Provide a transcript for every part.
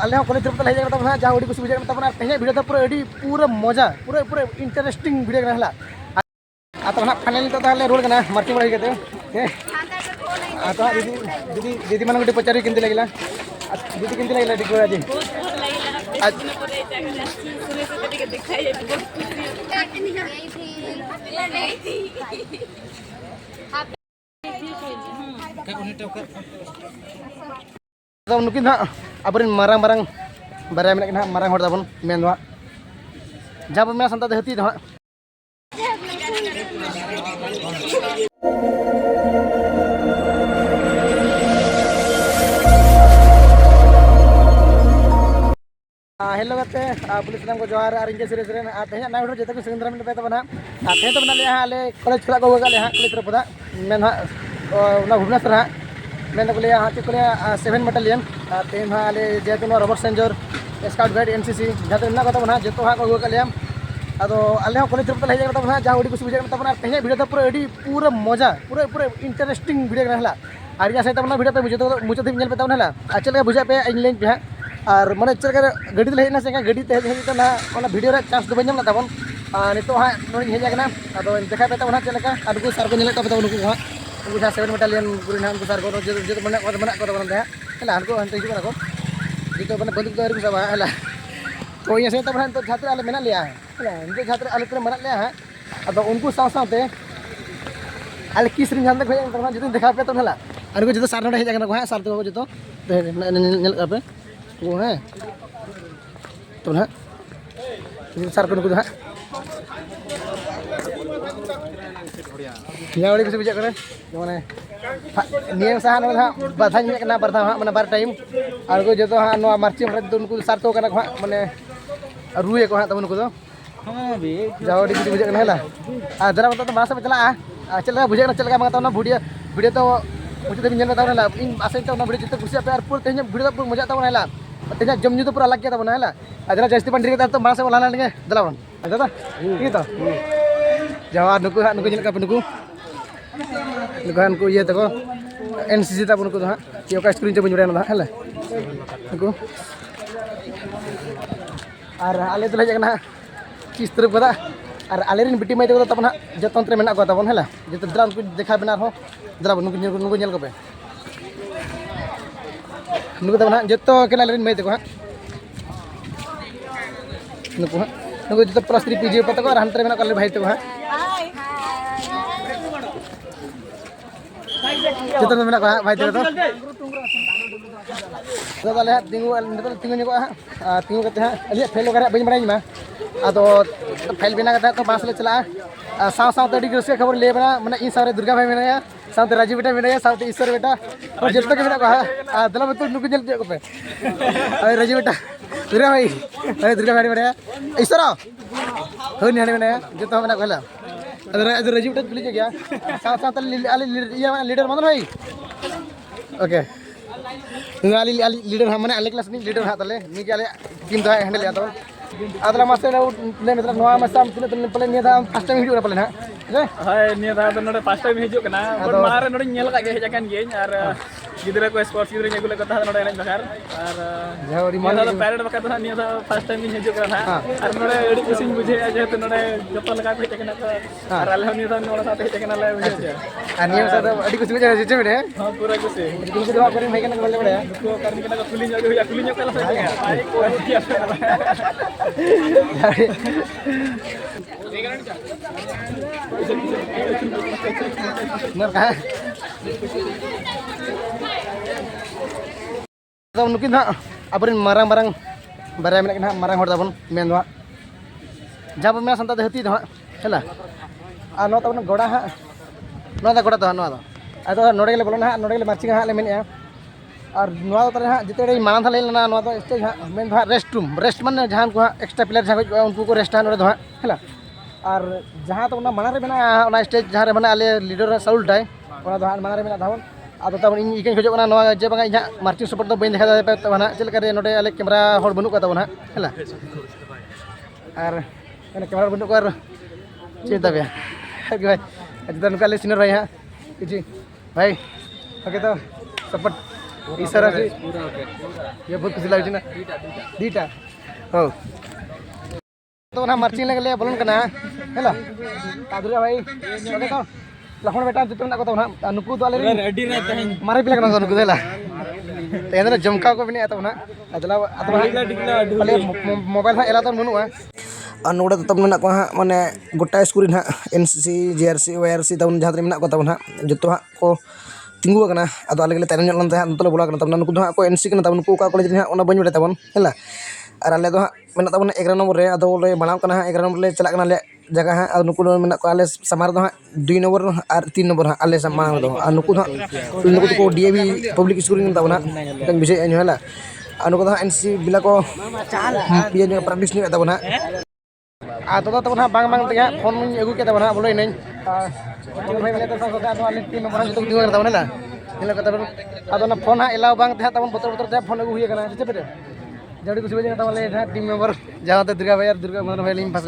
आले कॉलेज तरफ हेज करता जहाँ अड़ी कुछ बुझे तेज भिडियो तो पूरा मजा पूरा इंटरेस्टिंग भिडियो हला तो हाँ फाइनल तो रोड करना मार्चिंग बड़ा होते तो हाँ दीदी दीदी दीदी मान गोटे पचारि केमती लगे दीदी केमती लगे डिक्लोर आज नुकिन हाँ अब मारंग मारंग बारे में मारंग हर ताबन मेन जहाँ बन मेना सानता हाथी हाँ हेलो गाते पुलिस नाम को जोहार और इनके सीरीज रे तेज ना वीडियो जो सेकेंड मिनट पे तबना तेज तो बना आले कॉलेज खड़ा को गले हाँ कॉलेज तरफ मेन हाँ भुवनेश्वर हाँ मेन को हाँ चेक को 7 बटालियन तेज हाँ आले जेहेतु रॉबर्ट सेंजर स्काउट गाइड एनसीसी जहाँ मेना को हाँ जो हाँ को गले अब आले कॉलेज तरफ हेज करता जहाँ अड़ी कुछ बुझे तेज भिडियो तो पूरा मजा पूरा इंटरेस्टिंग भिडियो हला और यहाँ सहित भिडियो पे मुचाद पे हला चल बुझा पे इन लाइन पे हाँ और माने चल गाड़ी ले हेजना से गाड़ी हेजना ना भिडियो रे चांस दो बन ताबन नितो हाँ नोड़ी हेजना अब देखा पे हाँ चलका उनको सार को पे उनको हाँ उनको जहाँ 7 बटालियन गुरी उनको सार को जो मना है उनको हंते हिजुना को जो मैंने बंदूक तो को सबा है तो ये से तब तो छात्र आले मेना लिया है इनको छात्र आले पे मना लिया है अब उनको साथ आले किस रिंग जानते खोज जो देखा पे तो हला उनको जो सार नोड़े हेजना को हाँ सार तो जो पे वो है तो ना सार को नुकु हाँ यहाँ वाली कुछ बुझे करे माने नियम सहा हाँ बाधा ना बाधा हाँ माने बार टाइम और को जो तो हाँ नो मार्चिंग तो उनको सार तो हाँ माने रुए को हाँ तब उनको तो हाँ भी जाओ कुछ बुझे करना है जरा मतलब तो मासा में चला चल बुझे चल मांगता ना वीडियो तो मुझे तो बता हला इन आसे तो वीडियो जो कुछ पे पूरा तेज वीडियो तो मजा तब हला तेज जमू तो पूरा अलग गया तब हला जरा जास्ती पंडी तो मासा बोला लगे दला बन दादा ठीक तो जवा नुकु हाँ नुकु का नुकु नुकु ये तक एनसीसी तब उनको हाँ ये स्क्रीन जो बन बड़ा है नुकु और आले तो हेजना किस तरफ कदा और आले बिटी माई तक तब जो तंत्र में तब है जो दला उनको देखा बना दला नुकु को पे नुकु तब हाँ जो के माई तक हाँ नुकु हाँ नुकु जो +3 PG पे तक और हंतरे में कल भाई तक हाँ जो में भाई तक तो ताले तिंगु तिंगु हाँ तिंगु करते हाँ अली फेल वगैरह बन बड़ा अब फेल बना तो बास ले चला साथ रस खबर ले बना मैंने इन सारे दुर्गा भाई मेना साथ राजू बेटा मेना साथ ईश्वर बेटा और जो के मेना दला बतु नुकु जल पे राजू बेटा दुर्गा भाई मेना ईश्वर हो निहाने मेना जो मेना कहला राजू बेटा पुलिस गया साथ लीडर मन भाई ओके लीडर हाँ मैंने आले क्लास लीडर हाँ ताले निके आले टीम तो हैंडल या तो आदला मास्टर ले मतलब नोआ मसाम तिने पले निया था फर्स्ट टाइम हिजू पले ना हाय निया था तो नोडे फर्स्ट टाइम हिजू कना बट मारे नोडे नेल का हेज कान गे और गिदरा को स्पोर्ट्स गिदरा नेगुले को था नोडे एन बखार और जहड़ी मन तो पैरेड बखा तो निया था फर्स्ट टाइम हिजू कना और नोडे एडी कुसिंग बुझे जे तो नोडे जतो लगा को हेज कना और आले निया था नोडे साथे हेज कना ले बुझे निया साथे एडी कुछ बुझे सिस्टम में हां पूरा कुछ कुछ दवा करें भाई कना बोले बड़े को करने कना को कुलिंग हो या कुलिंग कला से आई तो नुकिन हाँ अब मारंग मारंग बारे में मारंग हर ताबन मेन जहाँ बन मेना सानता हाथी हाँ है और तब गोड़ा हाँ गोड़ा तो हाँ अब नोड़े बोलो हाँ नोड़े मार्चिंग हाँ मेन और हाँ जिते माना था लेना स्टेज हाँ मेन रेस्ट रूम रेस्ट मान जहाँ को हाँ एक्स्ट्रा प्लेयर जहाँ उनको को रेस्ट हाँ हाँ है और जहाँ तो माना रे मेना स्टेज जहाँ माने आले लीडर साउल टाइ माना रे मेना धावन अब तब इन इकन खोजना जे बांगा इहा मार्चिंग सपोर्ट तो बन देखा दे तब ना चलका नोडे आले कैमरा हर बनू का तब ना है और कैमरा बनू को चेक तब भाई जितना नुका सीनियर भाई हाँ जी भाई ओके तो सपोर्ट इशारा से ये बहुत खुशी लगे ना दीटा हो तो ना मार्चिंग लगे बोलन कना हेला दुर्गा भाई ओके तो लखन बेटा जितना ना को ना नुकु तो आले रेडी ना तहन मारे पिला कना नुकु देला तेन जमका को बिने तो ना अदला अले मोबाइल हा एला तो मनुआ और नोड़े तो तब को हाँ माने गोटा स्कूल हाँ एनसीसी जीआरसी वाईआरसी तब जहाँ में को तब हाँ जो हाँ को तिंगू अब आले तैन तले बोला तब नुकु हाँ को एनसी तब नुकु कॉलेज हाँ बी बड़ा तबन है और आले हाँ मेना तब 11 नंबर रे अदले बढ़ाव 11 नंबर ले चला जगह हाँ और नुकु आले सामार हाँ 2 नंबर और 3 नंबर हाँ आले मांग और नुकु नुकु डीएवी पब्लिक स्कूल तब हाँ विषय है और नुकु हाँ एनसी बिला को प्रैक्टिस तब हाँ तो तब हाँ बांग ते फोन अगू के तब हाँ बोलो इन भाई मेले तो आले 3 नंबर जो दिंग तब ना फोन हाँ एलाव बांग तब बतर बतर फोन अगू हुई चेपे जड़ी कुछ बजे तब टीम मेम्बर जहाँ दुर्गा भाई और दुर्गा मदन भाई लिंग फंस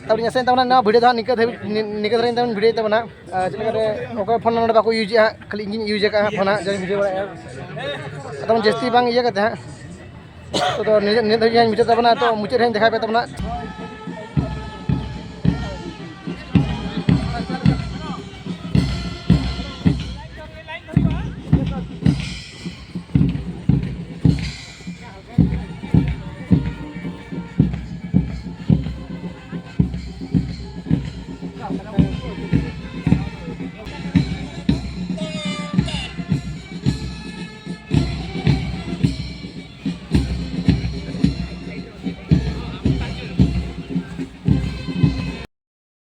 तब से तब ना वीडियो तो निका निका धर तब वीडियो तब ना चलते फोन ना बाको यूज खाली इन यूज फोन हाँ जो वीडियो बड़ा तब जस्ती बांग ये करते हैं तो निजे मुझे तब ना तो मुझे देखा पे तब ना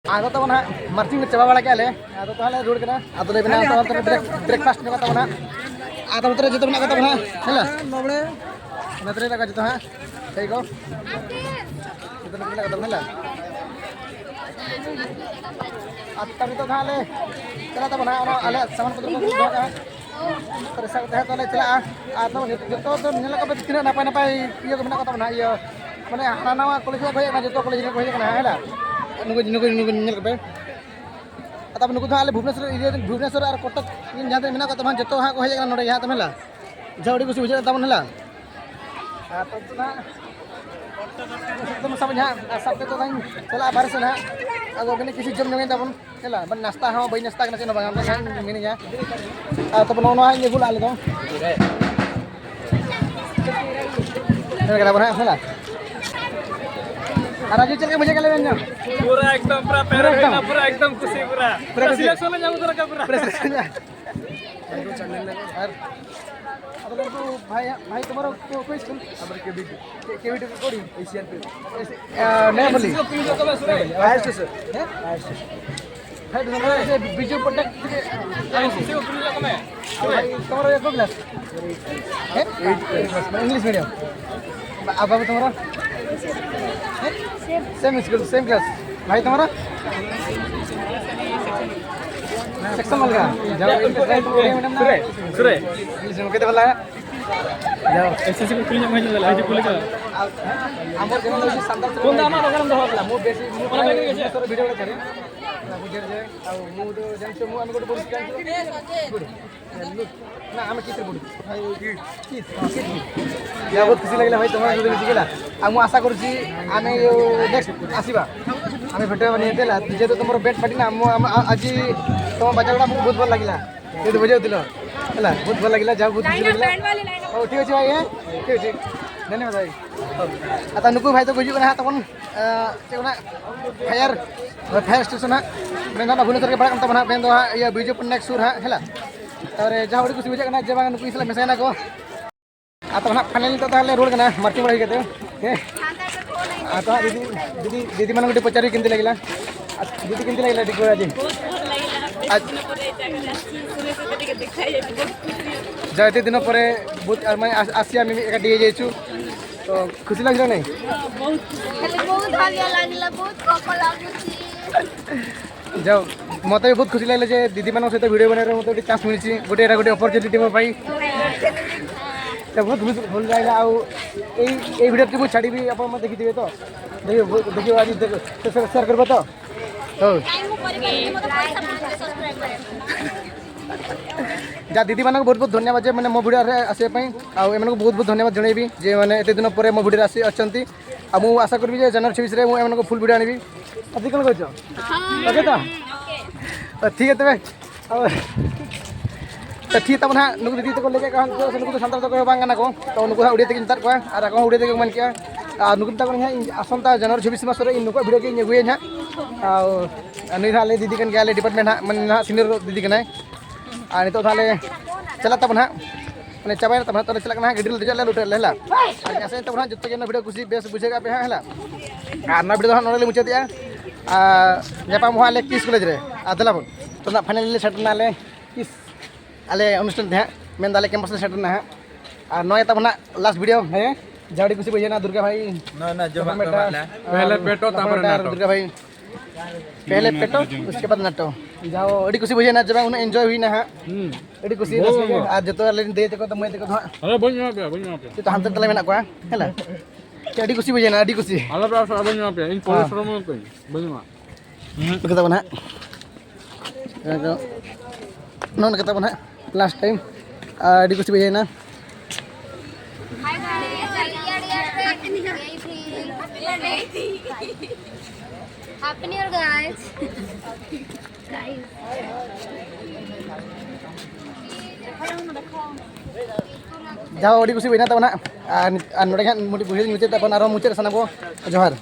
आदो तब ना मार्चिंग चाबा बड़ा के आदो तो रुड़ के आदो ले बना ब्रेकफास्ट में तब ना आदो उतरे जो बना तब ना हैला नबड़े नतरे लगा जो हां सही को कितना बना तब हैला तब तो थाले चला तब ना आले सामान पत्र को दोगा तरसा तह तो चला आदो जो तो नेला का तीना नापाय नापाय ये को बना तब ना ये माने हाना नवा कॉलेज को होय जो कॉलेज को होय ना हैला नुकु तब नुकु आले भुवनेश्वर और कटक जहाँ मेना तब जो हाँ को हजना ना यहाँ तब है झड़ी कुछ बुझे तब है तब सब यहाँ सब तो चला बाहर से ना अब किसी जम जगह तब है नाश्ता हाँ बी नाश्ता चेक मिनी तब ना गुल आले तो है राजू चल के मुझे क्या लेना पूरा एकदम पूरा एकदम खुशी पूरा सिलेक्शन में जाऊं का पूरा अब तो भाई तुम्हारा कोई स्कूल हमर केवीटी कोडी एशियन पे नहीं बोली हाईएस्ट सर है भाई तुम्हारा से बिजू पटक से ऊपर लगा में भाई तुम्हारा एक क्लास है 8 क्लास इंग्लिश मीडियम अब तुम्हारा सेम स्कूल सेम क्लास भाई तुम्हारा सेक्शन मलगा जाओ मैडम सुरे इंग्लिश में कहते बोला जाओ एसएससी को क्लियर में चला है पुलिस हमर जन संदर्भ कोन दामा बगरम दहला मो बेसी मो कोन बेसी सर वीडियो करे बुझर जे आ मो तो जानछो मो हम गोटे बोल जानछो ना हम किस बोल भाई किस या बहुत खुशी लागला भाई तुम्हारा जो दिखला आ मो आशा करूची आमे नेक्स्ट आसीबा आमे भेटवा बने देला जे तो तुमरो बेट पाटी ना मो आज तुम बजावडा मो बहुत भल लागला ये तो बजाव दिलो हला बहुत भल लागला जा बहुत खुशी लागला ओ ठीक अछि भाई ठीक अछि धन्यवाद भाई आता नुकु भाई तो गुजु कना तबन चेना फायर स्टेशन हा मेना भुवनेश्वर के बड़ा तब ना बेन दो ये बिजू पन्नेक सुर हा हला और जहाँ बड़ी कुछ बुझे जे बांग नुकु इसला मेसायना को आता ना फाइनल तो ताले रोड कना मार्चिंग बड़ा हिकते के आता दीदी दीदी मन गोटे पचारी किंती लागला दीदी किंती लागला डिको आज जयते दिन पर बहुत मैं आसिया में एक डीए जेछु तो खुशी लागला नहीं बहुत भाग्य लागला बहुत कप लागुची जाओ मत भी बहुत खुशी लगे जे दीदी मान सहित वीडियो बनाए मतलब चान्स मिली गोटे गोटे अपरचुनिटी मो पाई तो बहुत भल लगे आई वीडियो को छाड़ी भी आप देखिए तो देखिए आज शेयर कर तो जा दीदी मानक बहुत बहुत धन्यवाद जे मैंने मो वीडियो रे आसे पई आ एमन को बहुत बहुत धन्यवाद जणेबी जे माने एते दिन पर मो वीडियो आसी अछंती आ मु आशा करबी जे जनवरी 26 रे मु एमन को फुल वीडियो आनिबी अति कोन कहजो ओके तो ठीक है तबे तो ठीक तब ना नुक दीदी तक लेके कहन तो नुक तो संताल तक बांग ना को तो नुक उड़िया तक इंतर को और को उड़िया तक मन किया नुक तक ना आसंता जनवरी 26 मास रे नुक वीडियो के नेगुए ना आ नि थाले दीदी कन के डिपार्टमेंट ना मन ना सीनियर दीदी कनाय आ नितो थाले चला तब ना माने चाबाय तब ना तो चला ना गडी ले लुटे लेला आ ऐसे तब ना जत्ते जन वीडियो खुशी बेस बुझेगा पे हेला आ ना वीडियो नले मुचातिया आ जपा मोहाले किस कॉलेज रे आदला बन तो ना फाइनली सेट ना ले किस आले अनुष्ठान थे मेन दाले कैंपस से सेट ना है आ नय तब ना लास्ट वीडियो है जाड़ी खुशी भैया ना दुर्गा भाई ना जो पहले पेटो तापर नाटो दुर्गा भाई पहले पेटो उसके बाद नाटो जाओ अड़ी खुशी भैया ना जब उन एंजॉय हुई ना अड़ी खुशी आज जतो ले दे तको तो मैं तको अरे बन पे तो हम तले मेना को हेला अड़ी खुशी भैया ना अड़ी खुशी अरे बन पे इन पुलिस रूम पे बन kita mana non kita mana last time di kursi bayi na Hi guys, Happy New Year guys. jauh di kursi bayi na tahu na nore kan mau dibuat muncul tapi naro muncul sana ko johar